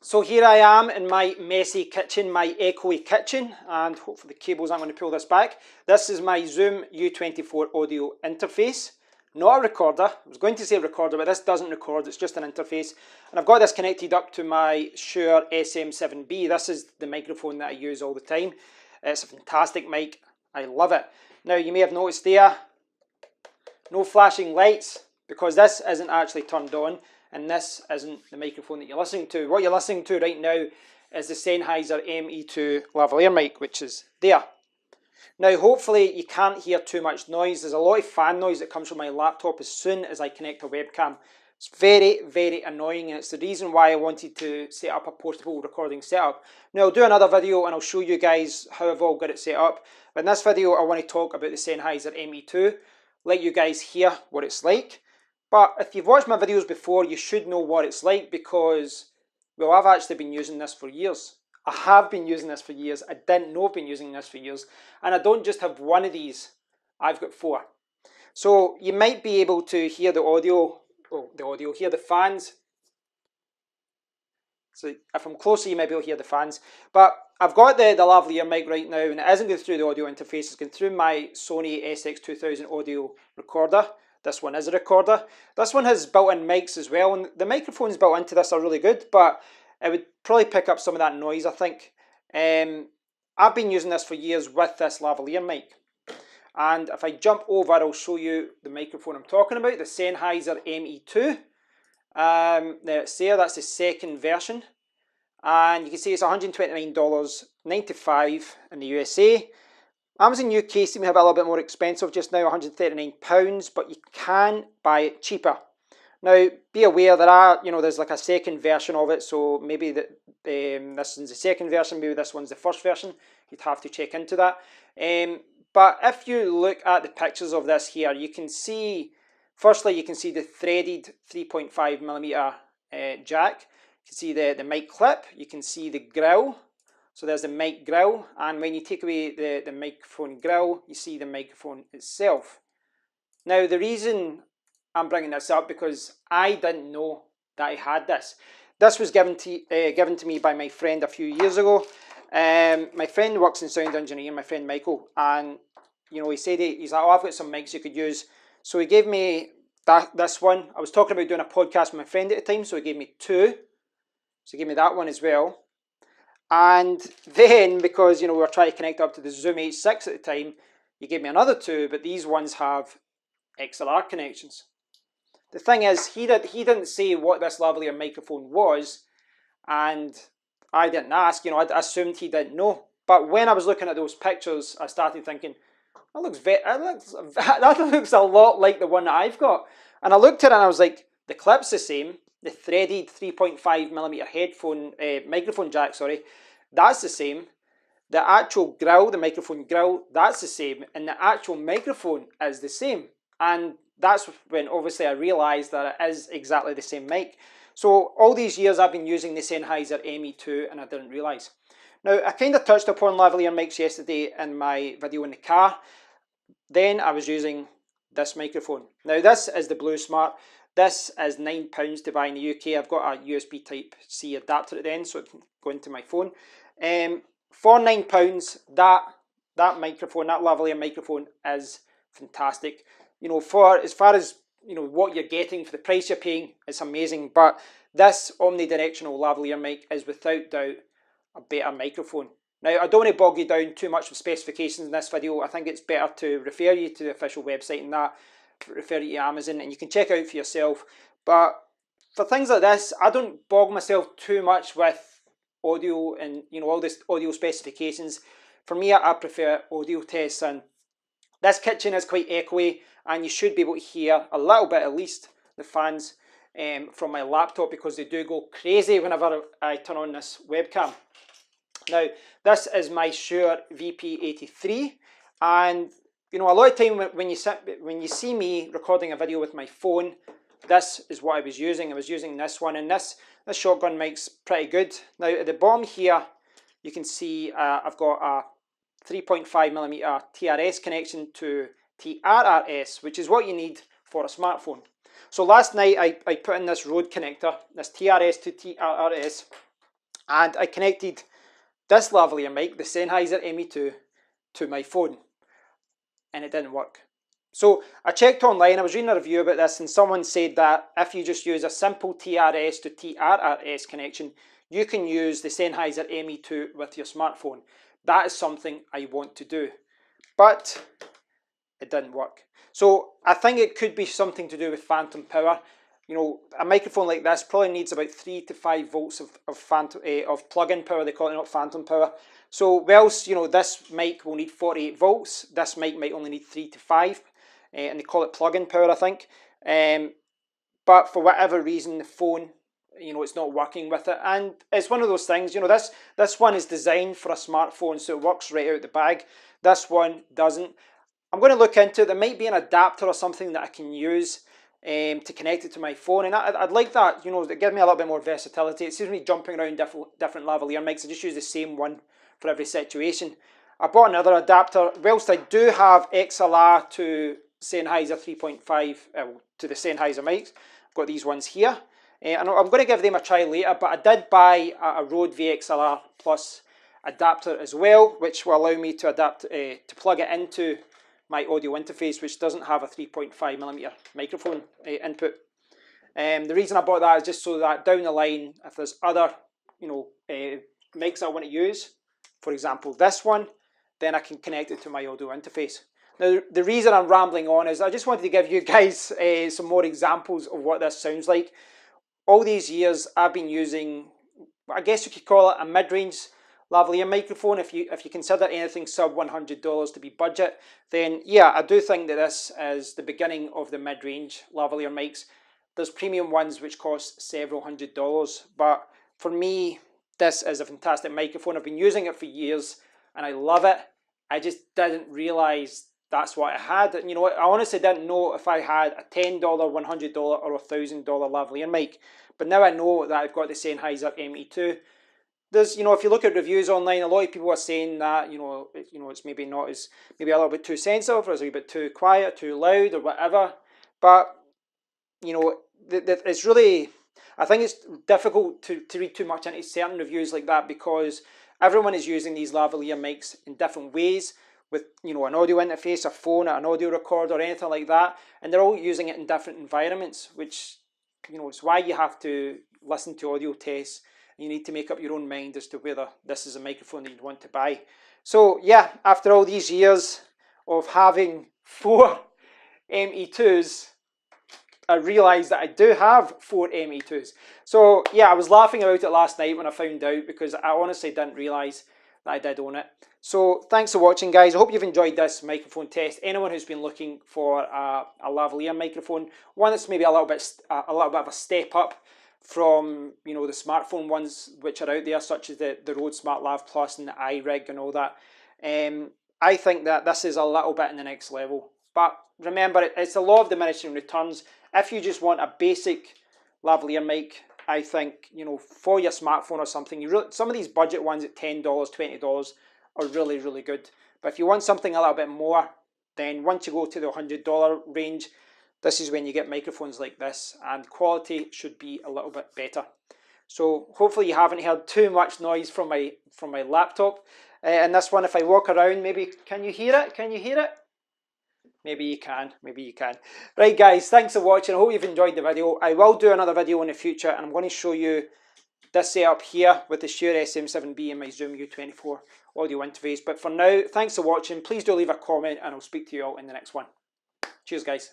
So here I am in my messy kitchen, my echoey kitchen, and hopefully the cables aren't going to pull this back. This is my Zoom U24 audio interface, not a recorder. I was going to say recorder, but this doesn't record, it's just an interface. And I've got this connected up to my Shure SM7B. This is the microphone that I use all the time. It's a fantastic mic, I love it. Now you may have noticed there, no flashing lights, because this isn't actually turned on. And this isn't the microphone that you're listening to. What you're listening to right now is the Sennheiser ME2 lavalier mic, which is there. Now, hopefully you can't hear too much noise. There's a lot of fan noise that comes from my laptop as soon as I connect a webcam. It's very, very annoying, and it's the reason why I wanted to set up a portable recording setup. Now, I'll do another video and I'll show you guys how I've all got it set up. But in this video, I want to talk about the Sennheiser ME2, let you guys hear what it's like. But if you've watched my videos before, you should know what it's like because, well, I've actually been using this for years. I have been using this for years. I didn't know I've been using this for years. And I don't just have one of these, I've got 4. So you might be able to hear the audio, hear the fans. So if I'm closer, you might be able to hear the fans. But I've got the lavalier mic right now, and it isn't going through the audio interface. It's going through my Sony SX2000 audio recorder. This one is a recorder. This one has built-in mics as well, and the microphones built into this are really good, but it would probably pick up some of that noise, I think. I've been using this for years with this lavalier mic. And if I jump over, I'll show you the microphone I'm talking about, the Sennheiser ME2. There it's there, that's the second version. And you can see it's $129.95 in the USA. Amazon UK seems to have a little bit more expensive just now, £139, but you can buy it cheaper. Now, be aware there are, there's like a second version of it, so maybe this one's the second version, maybe this one's the first version. You'd have to check into that. But if you look at the pictures of this here, you can see, firstly, you can see the threaded 3.5mm jack. You can see the mic clip, you can see the grill. So there's the mic grill, and when you take away the microphone grill, you see the microphone itself. Now, the reason I'm bringing this up because I didn't know that I had this. This was given to me by my friend a few years ago. My friend works in sound engineering, my friend Michael, and he said he's like, oh, I've got some mics you could use. So he gave me this one. I was talking about doing a podcast with my friend at the time, so he gave me 2. So he gave me that one as well. And then, because we were trying to connect up to the Zoom H6 at the time, he gave me another 2, but these ones have XLR connections. The thing is, he didn't say what this lavalier microphone was, and I didn't ask. I assumed he didn't know. But when I was looking at those pictures, I started thinking, that looks a lot like the one that I've got. And I looked at it and I was like, the clip's the same. The threaded 3.5mm headphone microphone jack, that's the same. The actual grill, the microphone grill, that's the same, and the actual microphone is the same. And that's when obviously I realised that it is exactly the same mic. So all these years I've been using the Sennheiser ME2 and I didn't realise. Now, I kind of touched upon lavalier mics yesterday in my video in the car. Then I was using this microphone. Now, this is the Blue Smart. This is £9 to buy in the UK. I've got a USB Type-C adapter at the end, so it can go into my phone. For £9, that microphone, that lavalier microphone is fantastic. For as far as what you're getting for the price you're paying, it's amazing. But this omni-directional lavalier mic is without doubt a better microphone. Now, I don't want to bog you down too much with specifications in this video. I think it's better to refer you to the official website and that. Refer you to Amazon and you can check out for yourself. But for things like this, I don't bog myself too much with audio and all this audio specifications. For me, I prefer audio tests, and this kitchen is quite echoey, and you should be able to hear a little bit at least the fans from my laptop, because they do go crazy whenever I turn on this webcam. Now, this is my Shure VP83, and a lot of time when you see me recording a video with my phone, this is what I was using. I was using this one, and this shotgun mic's pretty good. Now, at the bottom here, you can see I've got a 3.5mm TRS connection to TRRS, which is what you need for a smartphone. So last night I put in this Rode connector, this TRS to TRRS, and I connected this lavalier mic, the Sennheiser ME2, to my phone, and it didn't work. So I checked online, I was reading a review about this, and someone said that if you just use a simple TRS to TRRS connection, you can use the Sennheiser ME2 with your smartphone. That is something I want to do, but it didn't work. So I think it could be something to do with phantom power. You know, a microphone like this probably needs about 3 to 5 volts of plug-in power. They call it, not phantom power. So whilst, you know, this mic will need 48 volts, this mic might only need 3 to 5, and they call it plug-in power, I think. But for whatever reason, the phone, you know, it's not working with it, and it's one of those things. You know, this one is designed for a smartphone, so it works right out the bag. This one doesn't. I'm going to look into it. There might be an adapter or something that I can use to connect it to my phone, and I'd like that, you know, to give me a little bit more versatility. It seems me jumping around different lavalier mics. I just use the same one for every situation. I bought another adapter. Whilst I do have XLR to Sennheiser 3.5, to the Sennheiser mics, I've got these ones here. And I'm going to give them a try later, but I did buy a Rode VXLR Plus adapter as well, which will allow me to adapt to plug it into my audio interface, which doesn't have a 3.5mm microphone input. The reason I bought that is just so that down the line, if there's other, you know, mics I want to use, for example this one, then I can connect it to my audio interface. Now, the reason I'm rambling on is I just wanted to give you guys some more examples of what this sounds like. All these years I've been using, I guess you could call it a mid-range lavalier microphone. If you consider anything sub $100 to be budget, then yeah, I do think that this is the beginning of the mid-range lavalier mics. There's premium ones which cost several $100s, but for me, this is a fantastic microphone. I've been using it for years and I love it. I just didn't realize that's what I had. You know, I honestly didn't know if I had a $10, $100 or $1,000 lavalier mic, but now I know that I've got the Sennheiser ME2. There's, you know, if you look at reviews online, a lot of people are saying that, you know, it's maybe not as, maybe a little bit too sensitive, or it's a wee bit too quiet, too loud, or whatever. But, you know, it's really, I think it's difficult to read too much into certain reviews like that, because everyone is using these lavalier mics in different ways, with, you know, an audio interface, a phone, an audio recorder, or anything like that, and they're all using it in different environments, which, you know, it's why you have to listen to audio tests. You need to make up your own mind as to whether this is a microphone that you'd want to buy. So yeah, after all these years of having 4 ME2s, I realised that I do have 4 ME2s. So yeah, I was laughing about it last night when I found out, because I honestly didn't realise that I did own it. So thanks for watching, guys. I hope you've enjoyed this microphone test. Anyone who's been looking for a lavalier microphone, one that's maybe a little bit of a step up from, you know, the smartphone ones which are out there, such as the Rode SmartLav Plus and the iRig and all that. I think that this is a little bit in the next level. But remember, it's the law of diminishing returns. If you just want a basic lavalier mic, I think, you know, for your smartphone or something, some of these budget ones at $10, $20 are really, really good. But if you want something a little bit more, then once you go to the $100 range, this is when you get microphones like this, and quality should be a little bit better. So hopefully you haven't heard too much noise from my laptop. And this one, if I walk around, maybe, can you hear it? Can you hear it? Maybe you can, maybe you can. Right guys, thanks for watching. I hope you've enjoyed the video. I will do another video in the future, and I'm going to show you this setup here with the Shure SM7B and my Zoom U24 audio interface. But for now, thanks for watching. Please do leave a comment, and I'll speak to you all in the next one. Cheers guys.